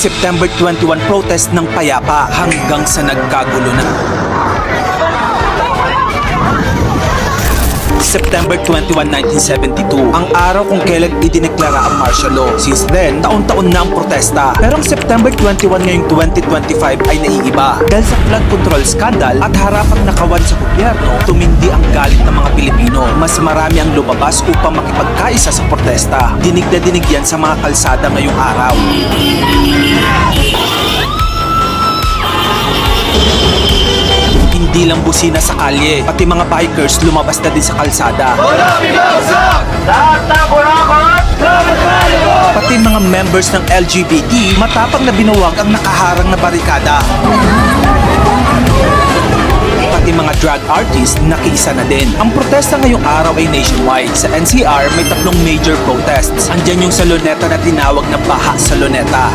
September 21 protest ng payapa hanggang sa nagkagulo na. September 21, 1972, ang araw kung kailan idineklara ang martial law. Since then, taon-taon na ang protesta. Pero ang September 21 ngayong 2025 ay naiiba. Dahil sa flood control scandal at harapang nakawan sa gobyerno, tumindi ang galit ng mga Pilipino. Mas marami ang lumabas upang makipagkaisa sa protesta. Dinig na dinig yan sa mga kalsada ngayong araw. Hindi lang busina sa kalye, pati mga bikers lumabas na din sa kalsada. Pati mga members ng LGBT matapang na binuwag ang nakaharang na barikada. Pati mga drag artists nakiisa na din. Ang protesta ngayong araw ay nationwide. Sa NCR may 3 major protests. Andyan yung sa Luneta na tinawag na Baha sa Luneta.